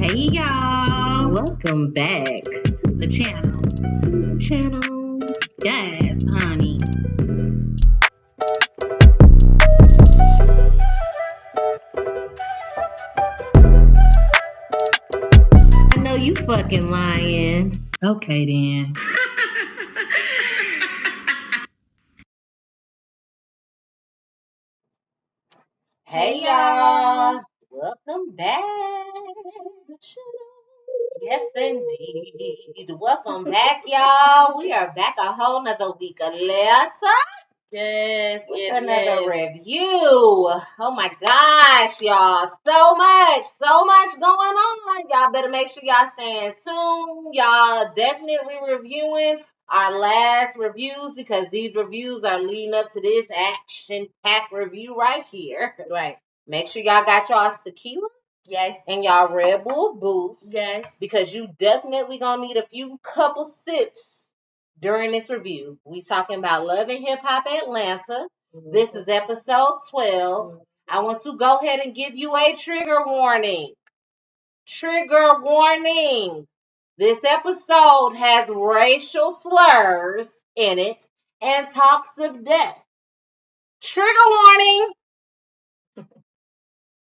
Hey y'all, Welcome back to the channel. Yes, honey. I know you fucking lying. Okay then. Hey y'all, welcome back. Yes, indeed. Welcome back, y'all. We are back a whole nother week later. Yes, With another review. Oh my gosh, y'all. So much going on. Y'all better make sure y'all staying tuned. Y'all definitely reviewing our last reviews because these reviews are leading up to this action-packed review right here. Right. Make sure y'all got y'all tequila. Yes. And y'all Red Bull Boost. Yes. Because you definitely gonna need a few couple sips during this review. We talking about Love and Hip Hop Atlanta. Mm-hmm. This is episode 12. Mm-hmm. I want to go ahead and give you a trigger warning. Trigger warning. This episode has racial slurs in it and talks of death. Trigger warning.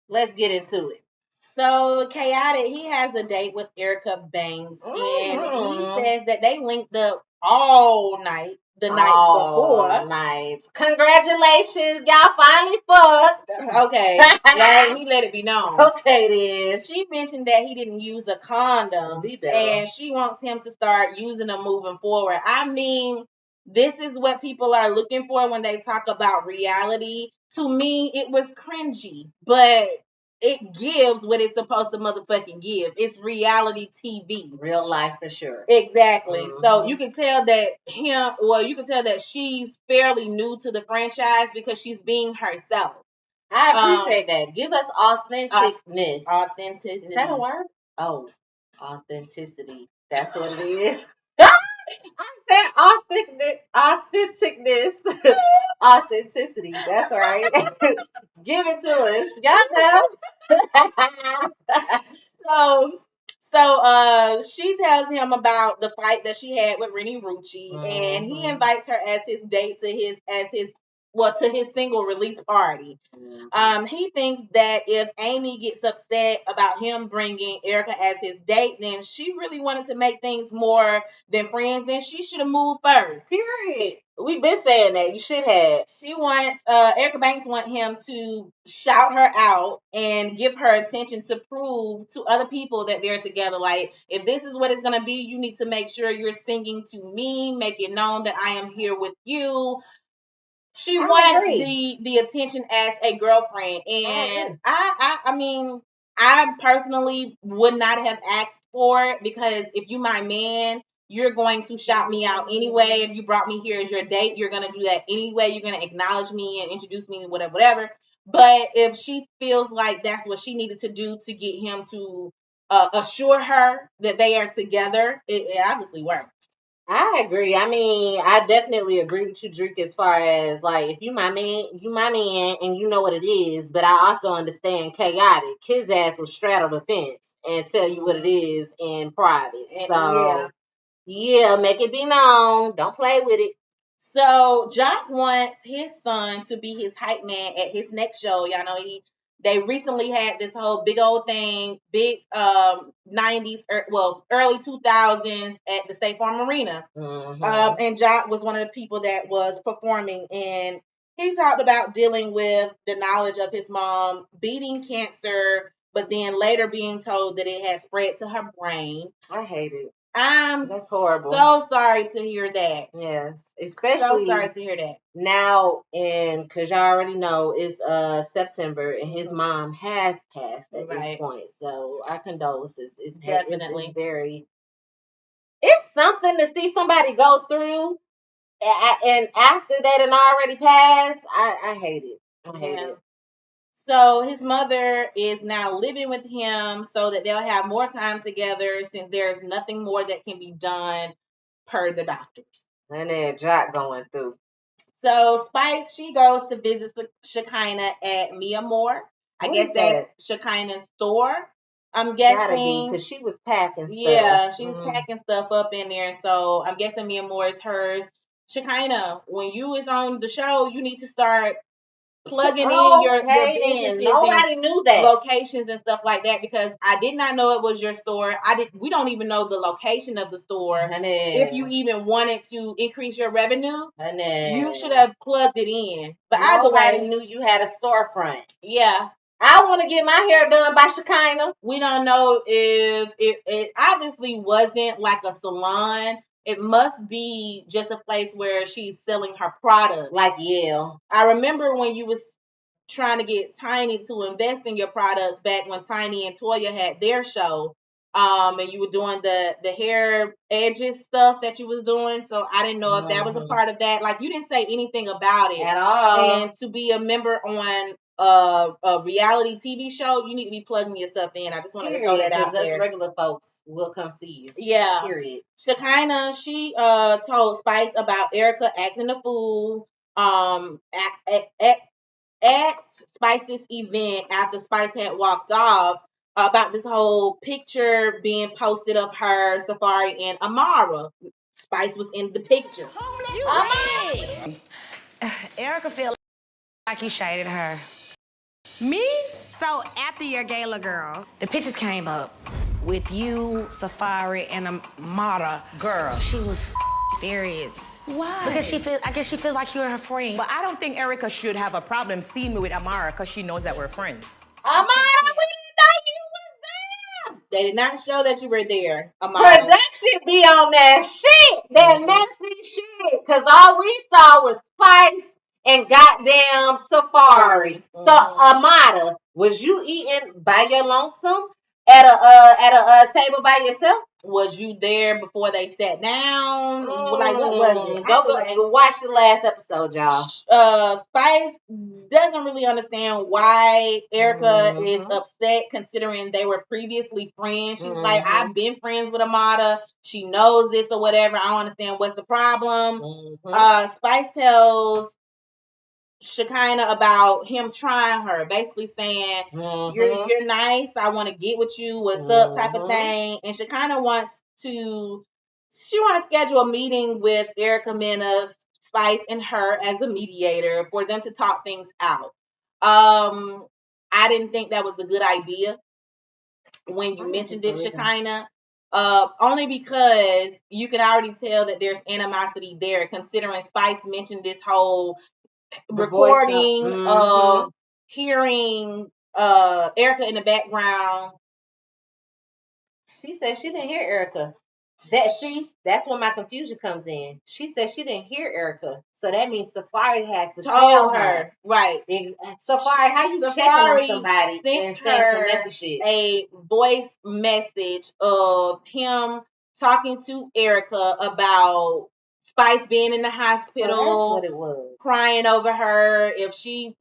Let's get into it. So Chaotic, he has a date with Erica Banks, and he says that they linked up all night the night before. Congratulations, y'all finally fucked. Okay, right? He let it be known. Okay, it is. She mentioned that he didn't use a condom, and she wants him to start using them moving forward. I mean, this is what people are looking for when they talk about reality. To me, it was cringy, but it gives what it's supposed to motherfucking give. It's reality TV. Real life for sure. Exactly. Mm-hmm. So you can tell that you can tell that she's fairly new to the franchise because she's being herself. I appreciate that. Give us authenticness. Authenticity. Is that a word? Oh, authenticity. That's what it is. I said authenticness. Authenticity. That's right. Give it to us. Y'all know. So she tells him about the fight that she had with Rennie Rucci, and he invites her as his date to his single release party. He thinks that if Amy gets upset about him bringing Erica as his date, then she really wanted to make things more than friends, then she should have moved first. Period. We've been saying that. You should have. She wants, Erica Banks wants him to shout her out and give her attention to prove to other people that they're together. Like, if this is what it's going to be, you need to make sure you're singing to me, make it known that I am here with you. She wants the attention as a girlfriend, and I mean, I personally would not have asked for it because if you my man, you're going to shout me out anyway. If you brought me here as your date, you're gonna do that anyway. You're gonna acknowledge me and introduce me, whatever. But if she feels like that's what she needed to do to get him to assure her that they are together, it obviously worked. I agree. I mean, I definitely agree with you, Drake, as far as like if you my man, and you know what it is. But I also understand Chaotic. His ass will straddle the fence and tell you what it is in private. So yeah, make it be known. Don't play with it. So Jock wants his son to be his hype man at his next show. Y'all know they recently had this whole big old thing, big 90s, early 2000s at the State Farm Arena. Mm-hmm. And Jock was one of the people that was performing, and he talked about dealing with the knowledge of his mom beating cancer, but then later being told that it had spread to her brain. I hate it. That's horrible. So sorry to hear that. Yes, especially so sorry to hear that. Now, and because y'all already know it's September, and his mom has passed at this point. So our condolences. It's definitely it's something to see somebody go through, and after that and already passed. I hate it. I hate it. So his mother is now living with him so that they'll have more time together since there's nothing more that can be done per the doctors. And then Jock going through. So Spice, she goes to visit Shekinah at Mia Moore. I guess that's Shekinah's store. I'm Gotta be, guessing. because she was packing stuff. Yeah, she was packing stuff up in there. So I'm guessing Mia Moore is hers. Shekinah, when you is on the show, you need to start plugging in your businesses Nobody knew that. locations and stuff like that, because I did not know it was your store. We don't even know the location of the store. If you even wanted to increase your revenue, you should have plugged it in. But either way, nobody knew you had a storefront. Yeah. I want to get my hair done by Shekinah. We don't know if it obviously wasn't like a salon. It must be just a place where she's selling her product. Like, yeah. I remember when you was trying to get Tiny to invest in your products back when Tiny and Toya had their show. And you were doing the hair edges stuff that you was doing. So I didn't know if that was a part of that. Like, you didn't say anything about it at all. And to be a member on a reality TV show, you need to be plugging yourself in. I just wanted to throw that out there. Regular folks will come see you. Yeah. Period. Shekinah, she told Spice about Erica acting a fool. At Spice's event after Spice had walked off, about this whole picture being posted of her, Safari, and Amara. Spice was in the picture. Erica feel like you shaded her. Me? So after your gala girl, the pictures came up with you, Safari, and Amara. Girl. She was furious. Why? Because I guess she feels like you're her friend. But I don't think Erica should have a problem seeing me with Amara because she knows that we're friends. Amara, we didn't know you was there. They did not show that you were there, Amara. Production be on that shit, that messy shit. Because all we saw was Spice and goddamn Safari. So, Amara, was you eating by your lonesome at a table by yourself? Was you there before they sat down? Like, what was it? Go and watch the last episode, y'all. Spice doesn't really understand why Erica is upset, considering they were previously friends. She's like, I've been friends with Amada. She knows this or whatever. I don't understand what's the problem. Spice tells Shekinah about him trying her, basically saying, you're nice, I want to get with you, what's up, type of thing. And Shekinah wants to schedule a meeting with Erica Mena, Spice, and her as a mediator for them to talk things out. I didn't think that was a good idea when you mentioned it, Shekinah. Only because you can already tell that there's animosity there, considering Spice mentioned this whole recording of hearing Erica in the background. She said she didn't hear Erica. That's when my confusion comes in. She said she didn't hear Erica, so that means Safari had to tell her. Right. Safari, how you checking on somebody sent her a voice message of him talking to Erica about Spice being in the hospital. So that's what it was. Crying over her. If she,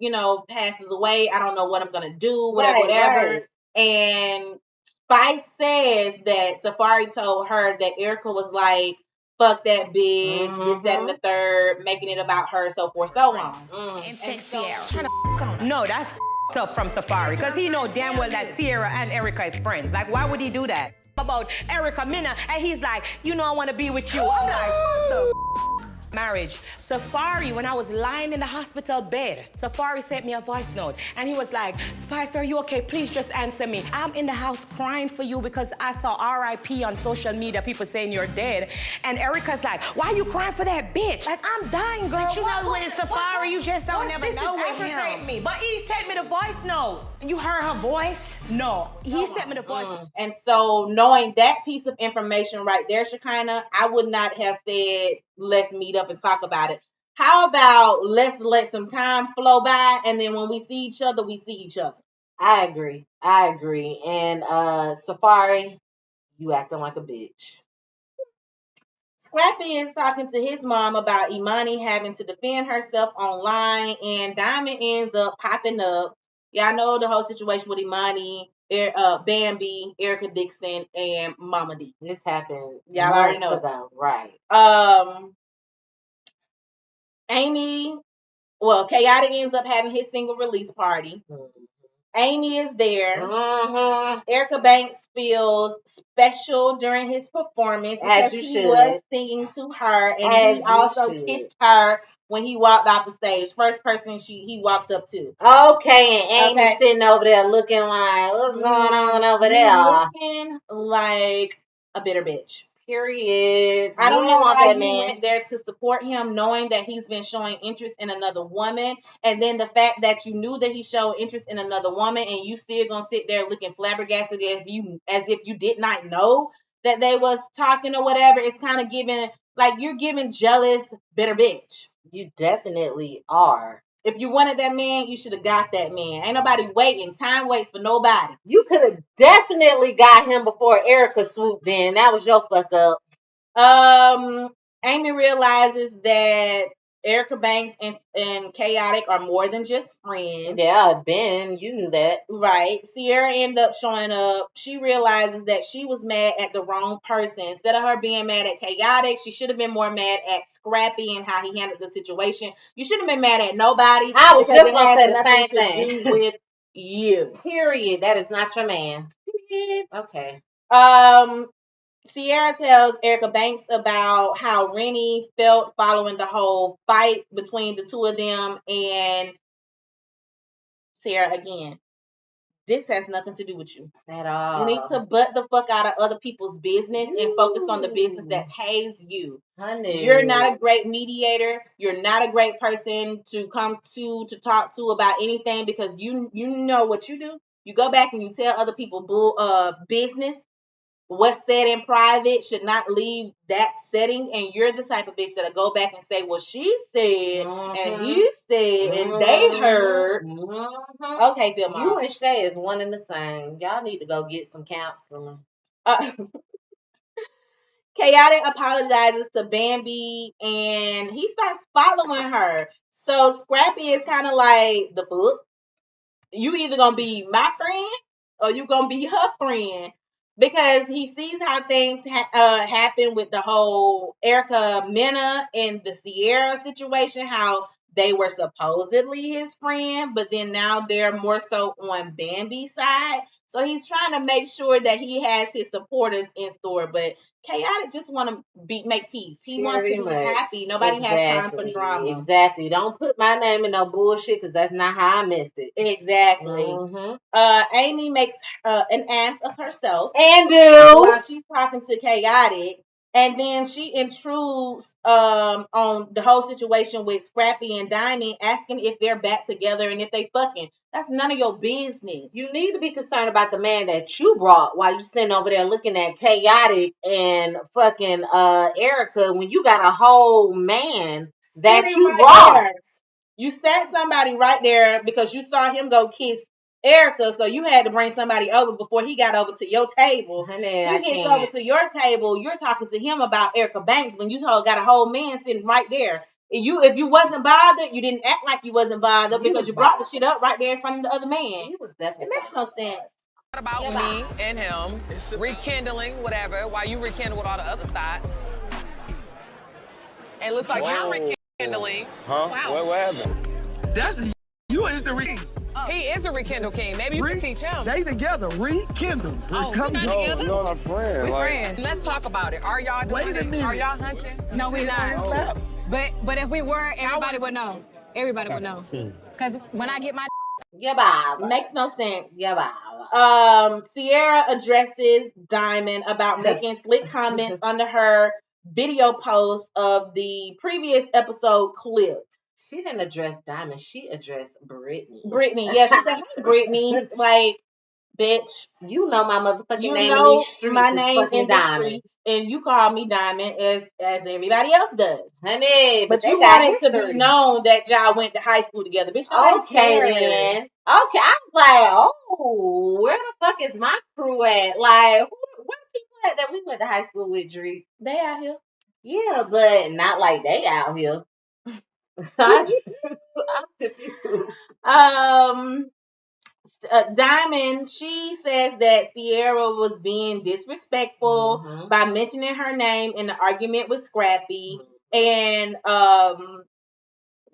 passes away, I don't know what I'm gonna do. Whatever. Right. And Spice says that Safari told her that Erica was like, fuck that bitch, this, that, and the third, making it about her, so forth, so on. And text Sierra. No, that's up from Safari, because he knows damn well that Sierra and Erica is friends. Like, why would he do that? About Erica Mena, and he's like, I want to be with you. I'm like, what the marriage. Safari, when I was lying in the hospital bed, Safari sent me a voice note, and he was like, Spice, are you okay? Please just answer me. I'm in the house crying for you because I saw RIP on social media, people saying you're dead. And Erica's like, why are you crying for that bitch? Like, I'm dying, girl. But you know when it's Safari, you just don't never know with him. Me. But he sent me the voice notes. You heard her voice? No, he sent me the voice. And so, knowing that piece of information right there, Shekinah, I would not have said, let's meet up and talk about it. How about let's let some time flow by, and then when we see each other, we see each other. I agree. And Safari, you acting like a bitch. Scrappy is talking to his mom about Imani having to defend herself online, and Diamond ends up popping up. Y'all know the whole situation with Imani, Bambi, Erica Dixon, and Mama D. This happened y'all already know ago, right? Chaotic ends up having his single release party. Amy is there. Mm-hmm. Erica Banks feels special during his performance As because you he should. was singing to her, and As he you also should. kissed her when he walked off the stage. First person he walked up to. Okay, and Amy Okay. sitting over there looking like, what's going on over there? Looking like a bitter bitch. Period. I don't You know want why that you man. went there to support him, knowing that he's been showing interest in another woman, and then the fact that you knew that he showed interest in another woman, and you still gonna sit there looking flabbergasted as if you did not know that they was talking or whatever. It's kind of giving like you're giving jealous bitter bitch. You definitely are. If you wanted that man, you should have got that man. Ain't nobody waiting. Time waits for nobody. You could have definitely got him before Erica swooped in. That was your fuck up. Amy realizes that Erica Banks and Chaotic are more than just friends. Yeah, Ben, you knew that. Right. Sierra ended up showing up. She realizes that she was mad at the wrong person. Instead of her being mad at Chaotic, she should have been more mad at Scrappy and how he handled the situation. You shouldn't have been mad at nobody. I was just because gonna it say has the same nothing to thing. do with you. Period. That is not your man. Period. Okay. Sierra tells Erica Banks about how Rennie felt following the whole fight between the two of them, and Sierra again. This has nothing to do with you. At all. You need to butt the fuck out of other people's business and focus on the business that pays you. Honey. You're not a great mediator. You're not a great person to come to talk to about anything because you know what you do. You go back and you tell other people business. What's said in private should not leave that setting, and you're the type of bitch that'll go back and say, well, she said, and he said, and they heard. Okay, Phil Mom. You and Shay is one and the same. Y'all need to go get some counseling. Chaotic apologizes to Bambi, and he starts following her. So Scrappy is kind of like, the fuck? You either gonna be my friend or you gonna be her friend, because he sees how things happen with the whole Erica Mena and the Sierra situation, how they were supposedly his friend, but then now they're more so on Bambi's side. So he's trying to make sure that he has his supporters in store, but Chaotic just want to make peace. He wants to be happy. Nobody has time for drama. Exactly. Don't put my name in no bullshit because that's not how I meant it. Exactly. Amy makes an ass of herself and while she's talking to Chaotic, and then she intrudes on the whole situation with Scrappy and Diamond, asking if they're back together and if they fucking. That's none of your business. You need to be concerned about the man that you brought while you sitting over there looking at Chaotic and fucking Erica when you got a whole man that Sitting you right brought. there. You sat somebody right there because you saw him go kiss Erica, so you had to bring somebody over before he got over to your table. Honey, he gets over to your table. You're talking to him about Erica Banks when you got a whole man sitting right there. If you wasn't bothered, you didn't act like you wasn't bothered because you brought the shit up right there in front of the other man. He was definitely. It makes no sense. About me and him rekindling whatever while you rekindle with all the other thoughts. It looks like you're rekindling. Huh? Wow. What happened? You is the He is the rekindle king. Maybe you can teach him. They together, rekindle. Oh, Come we not together? No, not friends. We like, friends. Let's talk about it. Are y'all doing Wait a it? minute. Are y'all hunching? No, we not. But if we were, everybody would know. Everybody would know. Because when I get my Makes no sense. Yeah, Sierra addresses Diamond about making slick comments under her video post of the previous episode clip. She didn't address Diamond. She addressed Brittany. Yeah, she said, "Hey, Brittany, like, bitch, you know my motherfucking name know in these streets my is name fucking in the Diamond. streets, and you call me Diamond as everybody else does, honey. But you wanted to be known that y'all went to high school together, bitch. Okay, then. Okay, I was like, oh, where the fuck is my crew at? Like, where the people at that we went to high school with, Dree? They out here. Yeah, but not like they out here. I'm confused. Diamond, she says that Sierra was being disrespectful by mentioning her name in the argument with Scrappy, and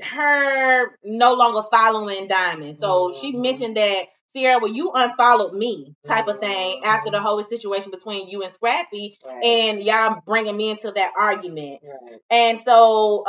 her no longer following Diamond. So she mentioned that Sierra, well, you unfollowed me type of thing after the whole situation between you and Scrappy, and y'all bringing me into that argument. And so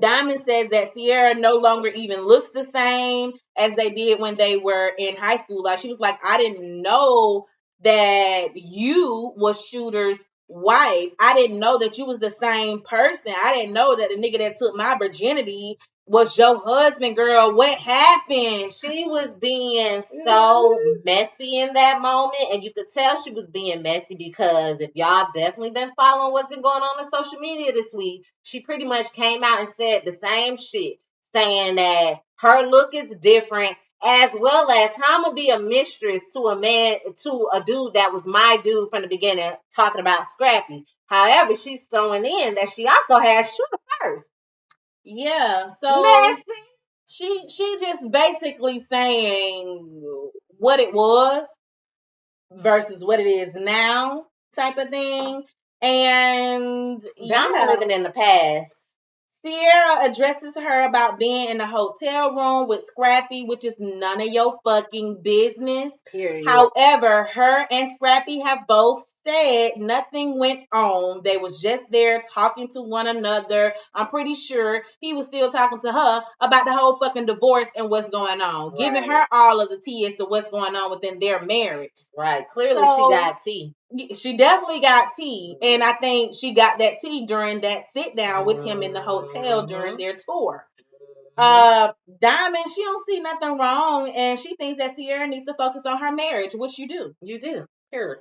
Diamond says that Sierra no longer even looks the same as they did when they were in high school. Like, she was like, I didn't know that you was Shooter's wife. I didn't know that you was the same person. I didn't know that the nigga that took my virginity was your husband, girl. What happened? She was being so messy in that moment, and you could tell she was being messy because if y'all definitely been following what's been going on social media this week, she pretty much came out and said the same shit, saying that her look is different, as well as how I'm gonna be a mistress to a man, to a dude that was my dude from the beginning, talking about Scrappy. However, she's throwing in that she also has Shooter first. Yeah, so Messy. she just basically saying what it was versus what it is now type of thing. And I'm living in the past. Sierra addresses her about being in the hotel room with Scrappy, which is none of your fucking business. Period. However, her and Scrappy have both said nothing went on. They was just there talking to one another. I'm pretty sure he was still talking to her about the whole fucking divorce and what's going on, giving her all of the tea as to what's going on within their marriage. Right. Clearly, she got tea. She definitely got tea, and I think she got that tea during that sit down with him in the hotel during their tour. Diamond, she don't see nothing wrong, and she thinks that Sierra needs to focus on her marriage, which you do. You do. Period.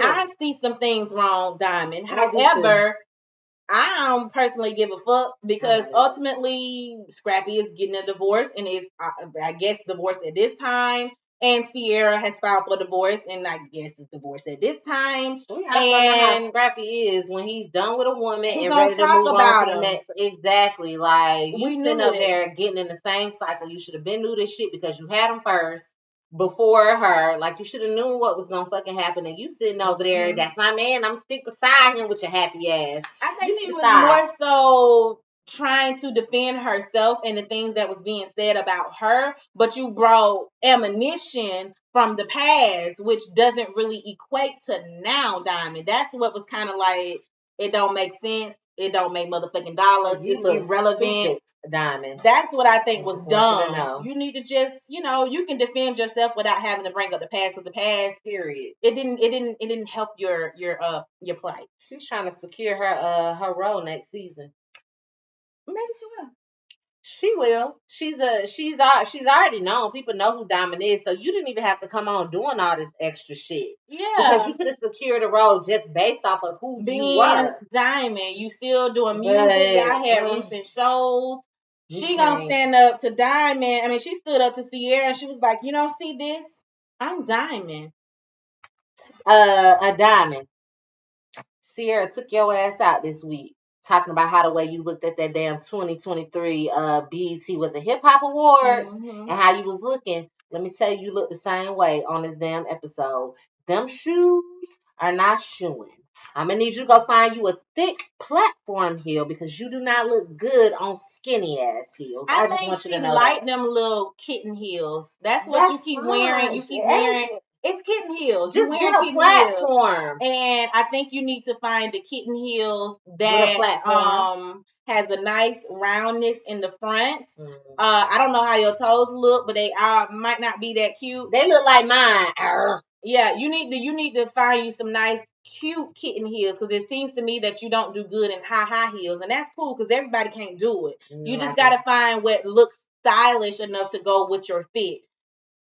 I see some things wrong, Diamond. However, I don't personally give a fuck because ultimately Scrappy is getting a divorce and is, I guess, divorced at this time. And Sierra has filed for divorce and I guess is divorced at this time. We also know how Scrappy is when he's done with a woman and ready to move on to the next. Exactly. Like, you sitting up there getting in the same cycle. You should have been knew this shit because you had him first before her. Like, you should have known what was gonna fucking happen, and you sitting over there. That's my man. I'm stick beside him with your happy ass. I think she was more so trying to defend herself and the things that was being said about her, but you brought ammunition from the past, which doesn't really equate to now, Diamond. That's what was kind of like, it don't make sense. It don't make motherfucking dollars. It's irrelevant. Diamond. That's what I think was dumb. You need to just, you can defend yourself without having to bring up the past. With the past, period. It didn't help your plight. She's trying to secure her role next season. Maybe she will. She will. She's already known. People know who Diamond is, so you didn't even have to come on doing all this extra shit. Yeah. Because you could have secured a role just based off of who you were. Diamond, you still doing music. Y'all had recent shows. She gonna stand up to Diamond. I mean, she stood up to Sierra and she was like, see this? I'm Diamond. A Diamond. Sierra took your ass out this week, talking about how the way you looked at that damn 2023 BET was a hip hop awards and how you was looking. Let me tell you look the same way on this damn episode. Them shoes are not shoeing. I'm gonna need you to go find you a thick platform heel because you do not look good on skinny ass heels. I just want you to know like them little kitten heels. That's what you keep wearing. You keep wearing. It's kitten heels. Just get a platform. And I think you need to find the kitten heels that has a nice roundness in the front. I don't know how your toes look, but they might not be that cute. They look like mine. Yeah, you need to find you some nice cute kitten heels because it seems to me that you don't do good in high heels, and that's cool because everybody can't do it. You just gotta find what looks stylish enough to go with your fit.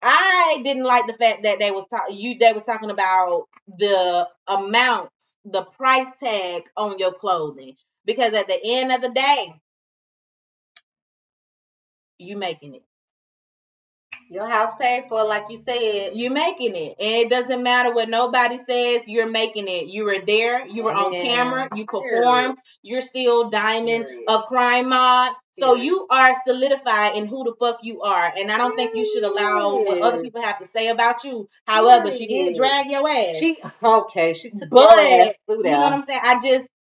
I didn't like the fact that they was talking about the amount, the price tag on your clothing, because at the end of the day, you making it. Your house paid for, like you said. You're making it. And it doesn't matter what nobody says, you're making it. You were there, you were on camera, you performed, you're still Diamond of Crime Mob. So you are solidified in who the fuck you are. And I don't think you should allow what other people have to say about you. However, she did drag your ass. She took your ass through there. You know what I'm saying?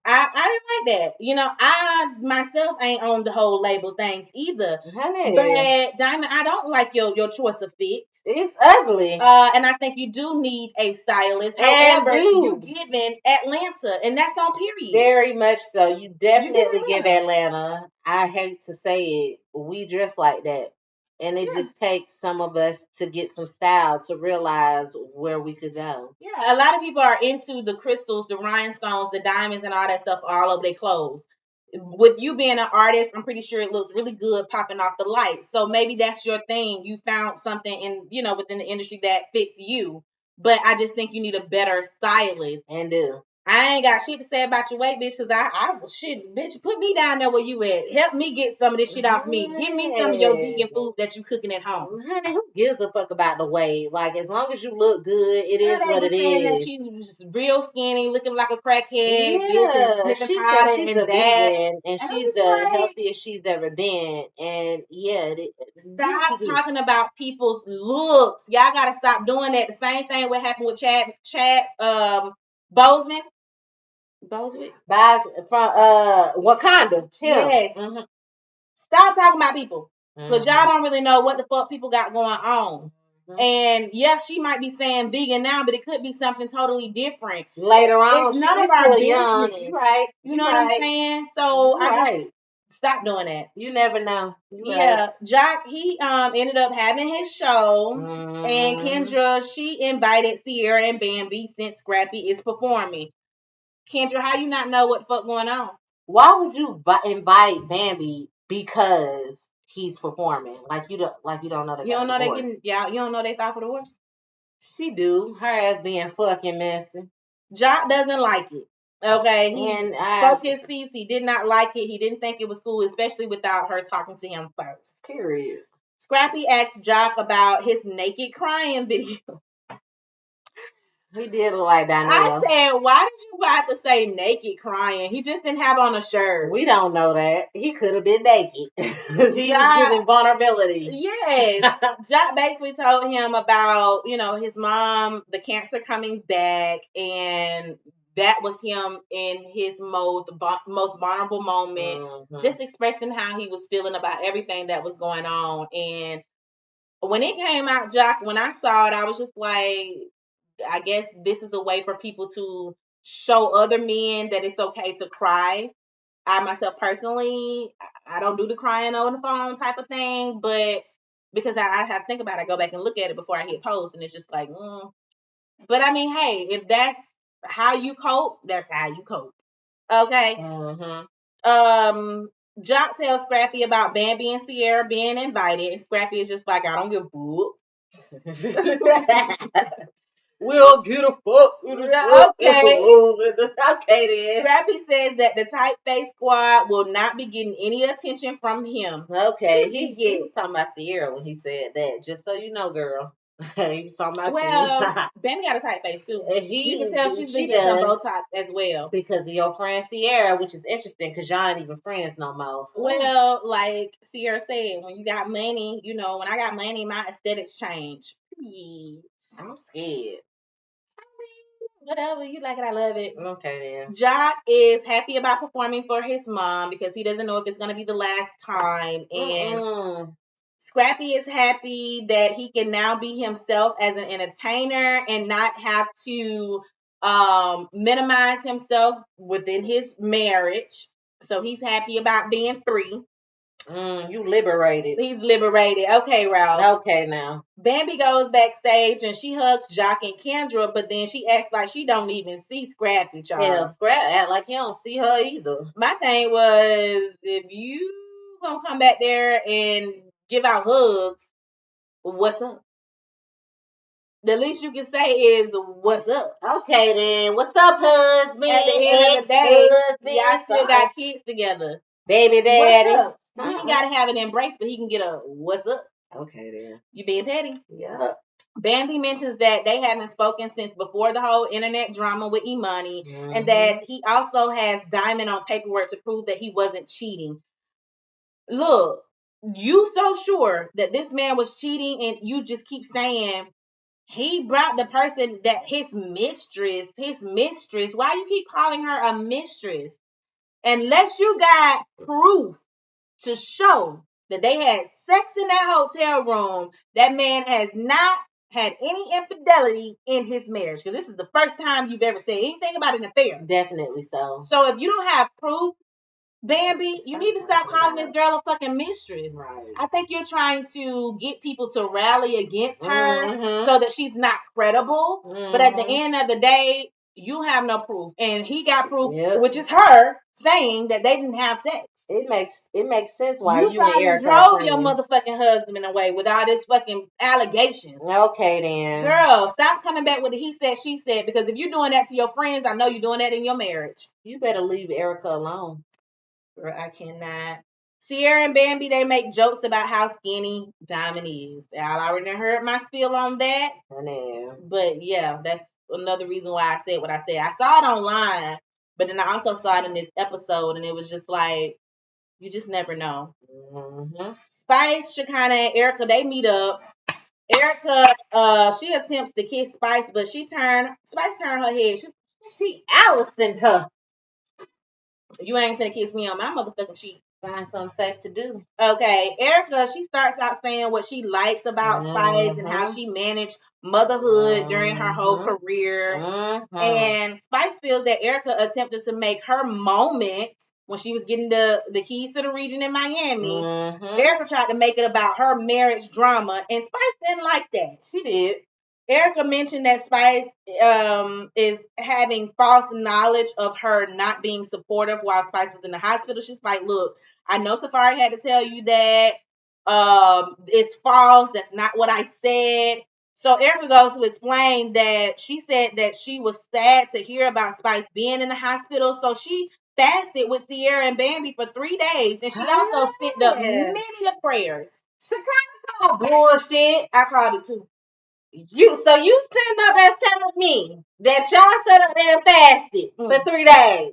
I didn't like that. You know, I myself ain't on the whole label things either. Honey. But Diamond, I don't like your choice of fits. It's ugly. And I think you do need a stylist. However, you giving Atlanta, and that's on period. Very much so. You definitely give Atlanta. I hate to say it, we dress like that. And it just takes some of us to get some style to realize where we could go. Yeah, a lot of people are into the crystals, the rhinestones, the diamonds, and all that stuff all over their clothes. With you being an artist, I'm pretty sure it looks really good popping off the lights. So maybe that's your thing. You found something within the industry that fits you. But I just think you need a better stylist. And do. I ain't got shit to say about your weight, bitch, because I shit, bitch, put me down there where you at. Help me get some of this shit off me. Give me some of your vegan food that you cooking at home. Honey, who gives a fuck about the weight? Like, as long as you look good, it is what it is. That she's real skinny, looking like a crackhead. Yeah, she said she's a vegan, and she's the healthiest she's ever been. And yeah, stop talking about people's looks. Y'all gotta stop doing that. The same thing what happened with Chad Boseman. From Wakanda. Yes. Mm-hmm. Stop talking about people. Because y'all don't really know what the fuck people got going on. Mm-hmm. And yeah, she might be saying vegan now, but it could be something totally different. Later on, it's none of our business. Young. Right. You know what I'm saying? So I just stop doing that. You never know. Right. Jock, he ended up having his show. Mm-hmm. And Kendra, she invited Sierra and Bambi since Scrappy is performing. Kendra, how you not know what the fuck going on? Why would you invite Bambi because he's performing? Like you don't know that. You don't know they getting you don't know they filed for divorce? She do. Her ass being fucking messy. Jock doesn't like it. Okay. He spoke his piece. He did not like it. He didn't think it was cool, especially without her talking to him first. Period. Scrappy asked Jock about his naked crying video. He did look like Daniel. I said, why did you have to say naked crying? He just didn't have on a shirt. We don't know that. He could have been naked. He was giving vulnerability. Yes. Jock basically told him about, his mom, the cancer coming back, and that was him in his most vulnerable moment, just expressing how he was feeling about everything that was going on. And when it came out, Jock, when I saw it, I was just like, I guess this is a way for people to show other men that it's okay to cry. I myself personally, I don't do the crying on the phone type of thing, but because I have to think about it, I go back and look at it before I hit post, and it's just like, But I mean, hey, if that's how you cope, that's how you cope. Okay. Mm-hmm. Jock tells Scrappy about Bambi and Sierra being invited, and Scrappy is just like, I don't give a fuck. We'll get a fuck. Okay. Okay then. Scrappy says that the Typeface Squad will not be getting any attention from him. Okay. He was talking about Sierra when he said that. Just so you know, girl. He's talking about you. Bambi got a tight face too. You can tell she's been getting some Botox as well. Because of your friend Sierra, which is interesting because y'all ain't even friends no more. Well, like Sierra said, when you got money, when I got money, my aesthetics change. Yes. I'm scared. Whatever, you like it, I love it. Okay then. Jock is happy about performing for his mom because he doesn't know if it's going to be the last time. And Scrappy is happy that he can now be himself as an entertainer and not have to minimize himself within his marriage. So he's happy about being free. You liberated. He's liberated. Okay, Ralph. Okay, now. Bambi goes backstage and she hugs Jock and Kendra, but then she acts like she don't even see Scrappy, y'all. Yeah, Scrappy act like you don't see her either. My thing was, if you gonna come back there and give out hugs, what's up? The least you can say is, what's up? Okay, then. What's up, husband? At the end of the day, y'all still got kids together. Baby daddy. What's up? You ain't gotta have an embrace, but he can get a what's up. Okay, then. You being petty? Yeah. Bambi mentions that they haven't spoken since before the whole internet drama with Imani, and that he also has Diamond on paperwork to prove that he wasn't cheating. Look, you so sure that this man was cheating, and you just keep saying he brought the person that his mistress, why you keep calling her a mistress? Unless you got proof to show that they had sex in that hotel room, that man has not had any infidelity in his marriage. Because this is the first time you've ever said anything about an affair. Definitely so. So if you don't have proof, Bambi, you need to stop calling this girl a fucking mistress. Right. I think you're trying to get people to rally against her so that she's not credible. But at the end of the day, you have no proof. And he got proof, which is her saying that they didn't have sex. It makes sense why you probably and Erica drove your motherfucking husband away with all this fucking allegations. Okay, then. Girl, stop coming back with the he said, she said, because if you're doing that to your friends, I know you're doing that in your marriage. You better leave Erica alone. Girl, I cannot. Sierra and Bambi, they make jokes about how skinny Diamond is. I already heard my spiel on that. I know. But yeah, that's another reason why I said what I said. I saw it online, but then I also saw it in this episode, and it was just like, you just never know. Spice, Shekinah, and Erica, they meet up. Erica, she attempts to kiss Spice, but Spice turned her head. She Allison her. You ain't gonna kiss me on my motherfucking cheek. Find something safe to do. Okay, Erica, she starts out saying what she likes about Spice and how she managed motherhood during her whole career. And Spice feels that Erica attempted to make her moment when she was getting the keys to the region in Miami. Erica tried to make it about her marriage drama, and Spice didn't like that. She did. Erica mentioned that Spice is having false knowledge of her not being supportive while Spice was in the hospital. She's like, look, I know Safari had to tell you that. It's false. That's not what I said. So Erica goes to explain that she said that she was sad to hear about Spice being in the hospital. So she fasted with Sierra and Bambi for 3 days. And she also sent up many of prayers. Shekinah bullshit. I called it too. You sitting up there telling me that y'all sat up there and fasted for 3 days.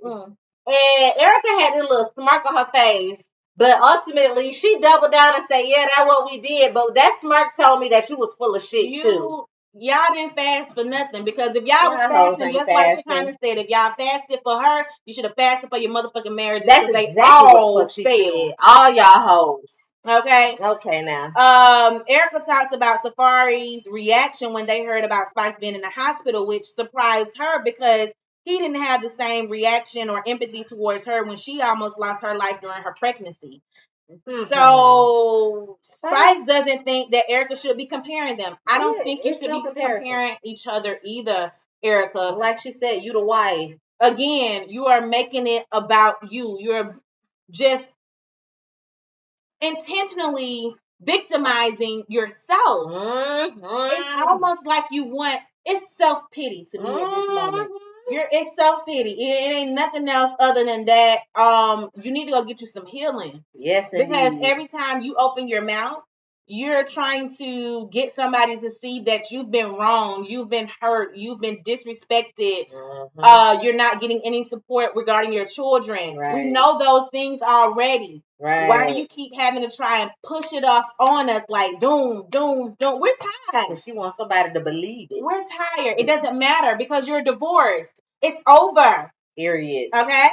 And Erica had this little smirk on her face. But ultimately, she doubled down and said, yeah, that's what we did. But that smirk told me that you was full of shit, too. Y'all didn't fast for nothing. Because if y'all was fasting, just like Shekinah said, if y'all fasted for her, you should have fasted for your motherfucking marriage. That's exactly what she said. All y'all hoes. Okay. Okay, now. Erica talks about Safari's reaction when they heard about Spice being in the hospital, which surprised her because he didn't have the same reaction or empathy towards her when she almost lost her life during her pregnancy. So Spice doesn't think that Erica should be comparing them. I don't think you should be comparing each other either, Erica. Like she said, you the wife. Again, you are making it about you. You're just intentionally victimizing yourself. It's almost like it's self-pity to me at this moment. It's self-pity. It ain't nothing else other than that. You need to go get you some healing. Yes, because indeed. every time you open your mouth, you're trying to get somebody to see that you've been wrong, you've been hurt, you've been disrespected. You're not getting any support regarding your children. Right. We know those things already. Right. Why do you keep having to try and push it off on us like doom? We're tired. Because she wants somebody to believe it. We're tired. It doesn't matter because you're divorced. It's over. Period. Okay?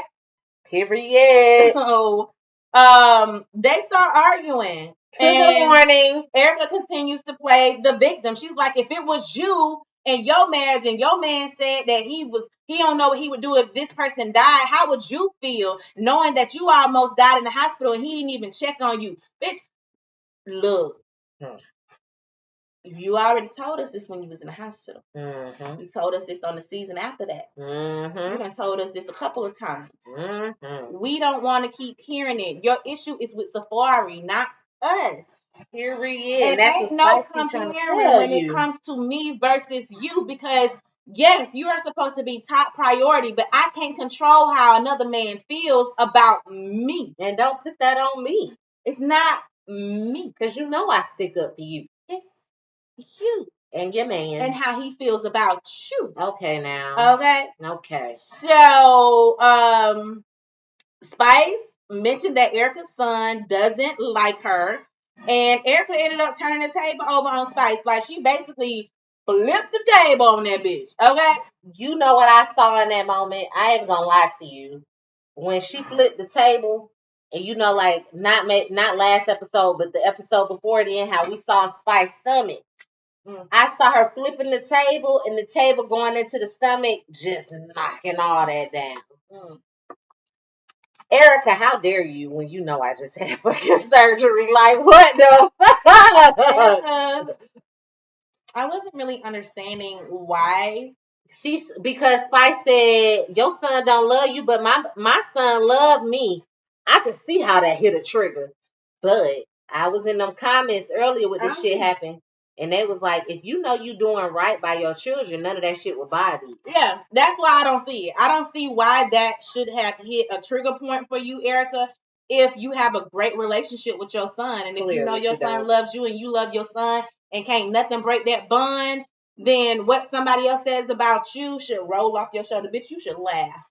Period. So, they start arguing. Trigger warning. Erica continues to play the victim. She's like, if it was you in your marriage and your man said that he don't know what he would do if this person died, how would you feel knowing that you almost died in the hospital and he didn't even check on you? Bitch, look. You already told us this when you was in the hospital. You told us this on the season after that. You done told us this a couple of times. We don't want to keep hearing it. Your issue is with Safari, not us. Period. And that's ain't no comparing when it comes to me versus you because yes, you are supposed to be top priority, but I can't control how another man feels about me. And don't put that on me. It's not me. Because you know I stick up for you. It's you. And your man. And how he feels about you. Okay, now. Okay. So, Spice mentioned that Erica's son doesn't like her. And Erica ended up turning the table over on Spice. Like, she basically flip the table on that bitch. Okay? You know what I saw in that moment? I ain't gonna lie to you. When she flipped the table, and you know, like not last episode, but the episode before then, how we saw Spice's stomach. I saw her flipping the table, and the table going into the stomach, just knocking all that down. Erica, how dare you when you know I just had fucking surgery? Like, what the fuck? I wasn't really understanding why. Because Spice said, your son don't love you, but my son loved me. I could see how that hit a trigger. But I was in them comments earlier when this shit happened. And they was like, if you know you doing right by your children, none of that shit will bother you. Yeah, that's why I don't see it. I don't see why that should have hit a trigger point for you, Erica, if you have a great relationship with your son. And if you know your son loves you and you love your son and can't nothing break that bond, then what somebody else says about you should roll off your shoulder. Bitch, you should laugh.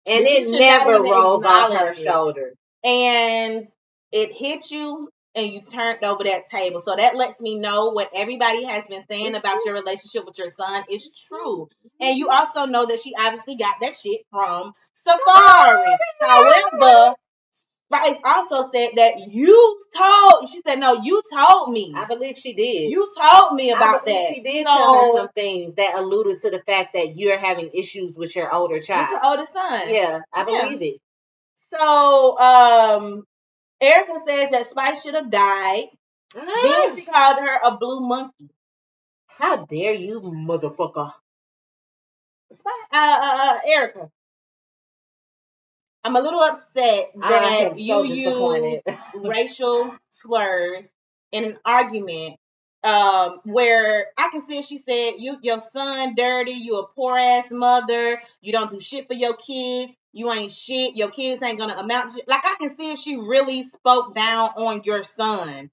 And it never rolls off her shoulder. And it hit you and you turned over that table. So that lets me know what everybody has been saying about your relationship with your son is true. And you also know that she obviously got that shit from Safari. However, Spice also said that she said, no, you told me. I believe she did. You told me about that. She did tell her some things that alluded to the fact that you're having issues with your older child. With your older son. Yeah, I believe it. So, Erica says that Spice should have died. Then she called her a blue monkey. How dare you, motherfucker? Erica, I'm a little upset that you use racial slurs in an argument where I can see she said your son dirty, you a poor ass mother, you don't do shit for your kids, you ain't shit, your kids ain't gonna amount to shit. Like I can see if she really spoke down on your son.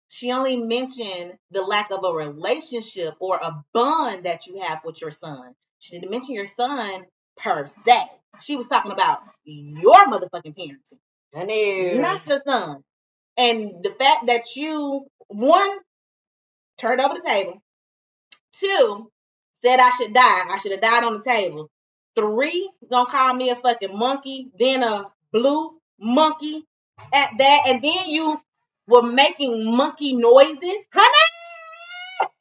She only mentioned the lack of a relationship or a bond that you have with your son. She didn't mention your son per se. She was talking about your motherfucking parenting, not your son. And the fact that you, one, turned over the table, two, said I should die. I should have died on the table. Three, gonna call me a fucking monkey, then a blue monkey at that, and then you were making monkey noises. Honey,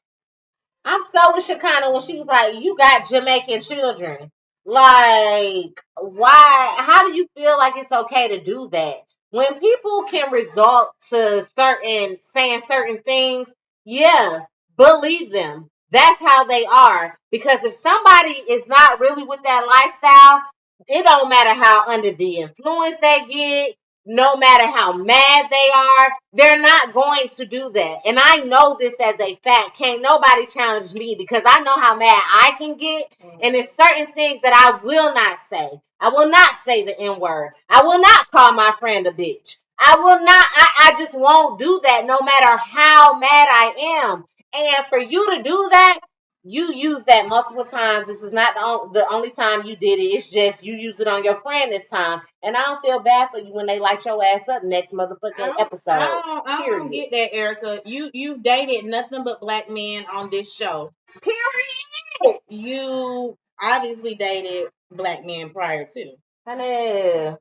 I'm so with Shekinah when she was like, you got Jamaican children. Like, why? How do you feel like it's okay to do that? When people can resort to saying certain things, yeah, believe them. That's how they are. Because if somebody is not really with that lifestyle, it don't matter how under the influence they get, no matter how mad they are, they're not going to do that. And I know this as a fact. Can't nobody challenge me because I know how mad I can get. And there's certain things that I will not say. I will not say the N-word. I will not call my friend a bitch. I will not, I just won't do that no matter how mad I am. And for you to do that, you use that multiple times. This is not the only time you did it. It's just you use it on your friend this time. And I don't feel bad for you when they light your ass up next motherfucking episode. I don't get that, Erica. You've dated nothing but black men on this show. Period. You obviously dated black men prior to. Honey.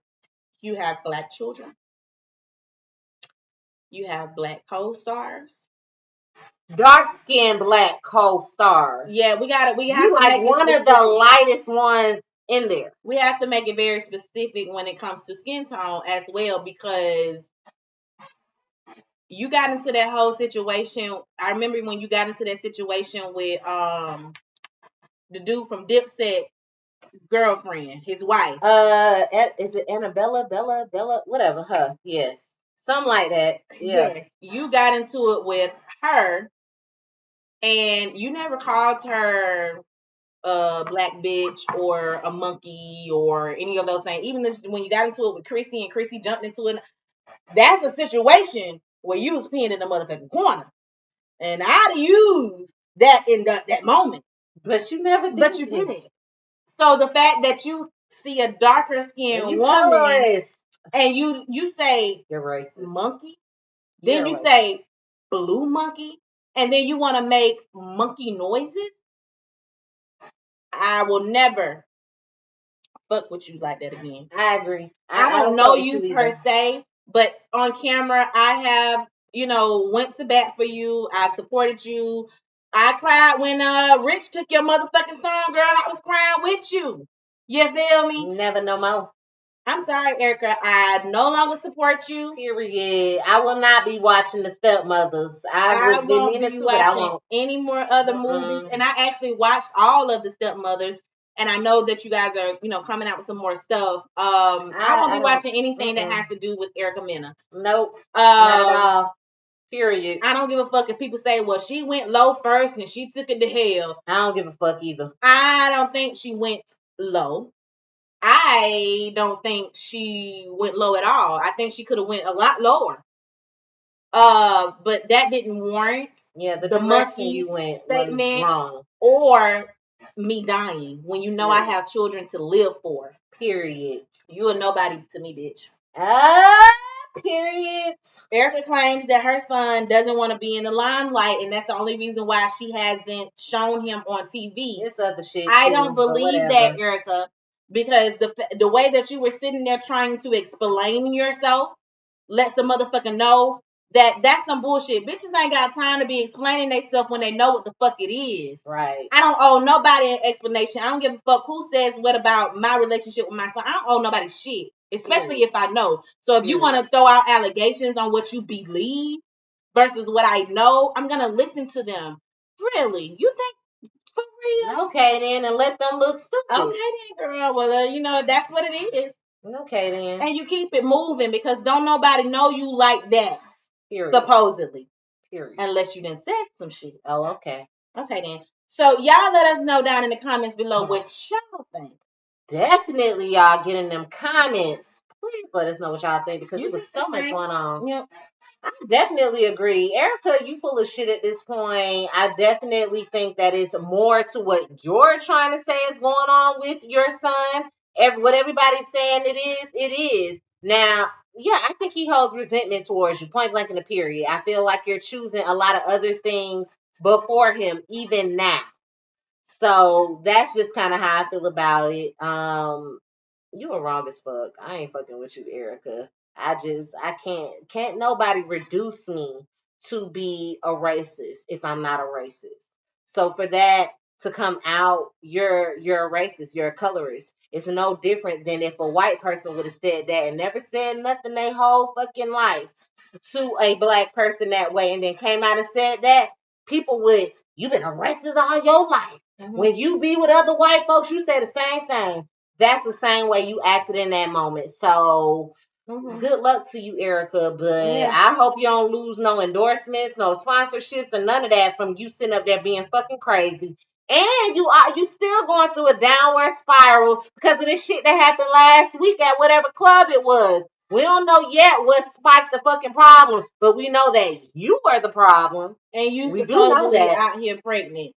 You have black children. You have black co-stars. Dark-skinned black co-stars. Yeah, we have you to like make one of the lightest ones in there. We have to make it very specific when it comes to skin tone as well, because you got into that whole situation. I remember when you got into that situation with the dude from Dipset girlfriend, his wife. Is it Annabella, Bella, whatever, her? Yes. Something like that. Yeah. Yes. You got into it with her and you never called her a black bitch or a monkey or any of those things. Even when you got into it with Chrissy and Chrissy jumped into it, that's a situation where you was peeing in the motherfucking corner. And I'd use that in that moment. But you never did. But you didn't. So the fact that you see a darker skinned woman and you say you're racist. Monkey, then you say blue monkey, and then you want to make monkey noises. I will never fuck with you like that again. I agree. I don't know you per se, but on camera, I have, went to bat for you. I supported you. I cried when Rich took your motherfucking song, girl. I was crying with you. You feel me? Never no more. I'm sorry, Erica. I no longer support you. Period. I will not be watching The Stepmothers. I won't be watching any more other movies. And I actually watched all of The Stepmothers. And I know that you guys are, coming out with some more stuff. I won't be watching anything that has to do with Erica Mena. Nope. Not at all. Period. I don't give a fuck if people say, well, she went low first and she took it to hell. I don't give a fuck either. I don't think she went low. I don't think she went low at all. I think she could have went a lot lower. But that didn't warrant the monkey you went statement wrong. Or me dying when I have children to live for. Period. You are nobody to me, bitch. Period. Erica claims that her son doesn't want to be in the limelight, and that's the only reason why she hasn't shown him on TV. It's other shit. I don't believe that, Erica, because the way that you were sitting there trying to explain yourself lets the motherfucker know that that's some bullshit. Bitches ain't got time to be explaining themselves when they know what the fuck it is. Right. I don't owe nobody an explanation. I don't give a fuck who says what about my relationship with my son. I don't owe nobody shit, especially if I know. So if you want to throw out allegations on what you believe versus what I know, I'm going to listen to them. Really? You think for real? Okay, then, and let them look stupid. Okay, then, girl. Well, that's what it is. Okay, then. And you keep it moving because don't nobody know you like that. Period. Supposedly. Period. Unless you done said some shit. Oh, okay. Okay, then. So, y'all let us know down in the comments below what y'all think. Definitely, y'all get in them comments. Please let us know what y'all think because there was so much going on. Yep. I definitely agree. Erica, you full of shit at this point. I definitely think that it's more to what you're trying to say is going on with your son. What everybody's saying it is. Now, yeah, I think he holds resentment towards you, point blank in the period. I feel like you're choosing a lot of other things before him, even now. So that's just kind of how I feel about it. You were wrong as fuck. I ain't fucking with you, Erica. I can't nobody reduce me to be a racist if I'm not a racist. So for that to come out, you're a racist, you're a colorist. It's no different than if a white person would have said that and never said nothing their whole fucking life to a black person that way and then came out and said that. People would, you've been a racist all your life. Mm-hmm. When you be with other white folks, you say the same thing. That's the same way you acted in that moment. So good luck to you, Erica. But I hope you don't lose no endorsements, no sponsorships, and none of that from you sitting up there being fucking crazy. And you still going through a downward spiral because of this shit that happened last week at whatever club it was. We don't know yet what spiked the fucking problem, but we know that you were the problem. And you supposedly out here pregnant.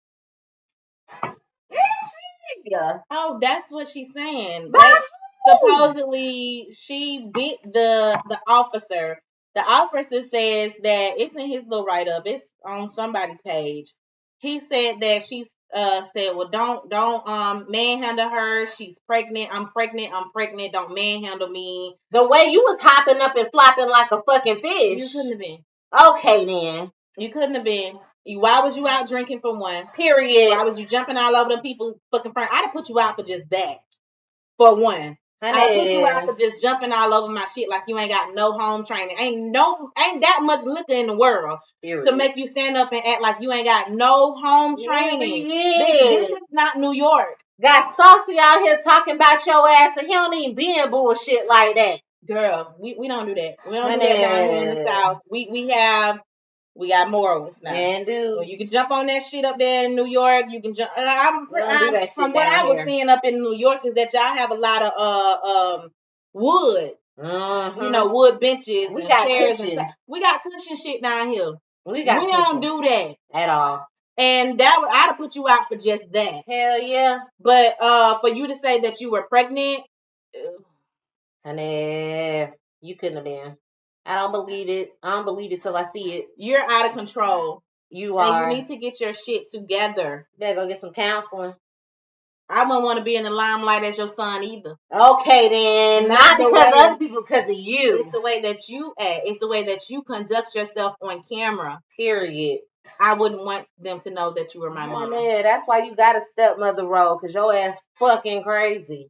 Yeah. Oh, that's what she's saying. Like, supposedly she bit the officer. The officer says that it's in his little write-up. It's on somebody's page. He said that she said, well, don't manhandle her. She's pregnant. I'm pregnant. Don't manhandle me. The way you was hopping up and flopping like a fucking fish. You couldn't have been. Okay, then. You couldn't have been. Why was you out drinking for one? Period. Why was you jumping all over them people fucking front? I'd have put you out for just that. For one. I'd put you out for just jumping all over my shit like you ain't got no home training. Ain't that much liquor in the world to make you stand up and act like you ain't got no home training. This is not New York. Got Saucy out here talking about your ass and he don't even be in bullshit like that. Girl, we don't do that. We don't do that down here in the South. We got morals now. Man, dude. Well, you can jump on that shit up there in New York. You can jump. From what I was seeing up in New York is that y'all have a lot of wood. Mm-hmm. Wood benches and chairs. We got cushion shit down here. We don't do that at all. And I'd have put you out for just that. Hell yeah. But for you to say that you were pregnant, honey, you couldn't have been. I don't believe it. I don't believe it till I see it. You're out of control. You And are. you need to get your shit together. Better go get some counseling. I wouldn't want to be in the limelight as your son either. Okay, then. Not because of other people, because of you. It's the way that you act. It's the way that you conduct yourself on camera. Period. I wouldn't want them to know that you were my mom. Yeah, that's why you got a stepmother role, because your ass fucking crazy.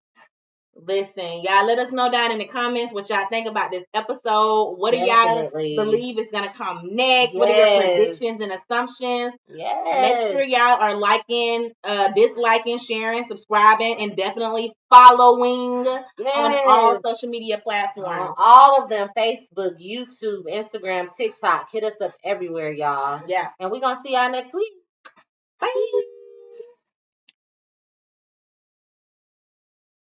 Listen, y'all let us know down in the comments what y'all think about this episode. What do y'all believe is going to come next? What are your predictions and assumptions? Make sure y'all are liking, disliking, sharing, subscribing, and definitely following on all social media platforms. All of them, Facebook, YouTube, Instagram, TikTok. Hit us up everywhere, y'all. Yeah. And we're going to see y'all next week. Bye.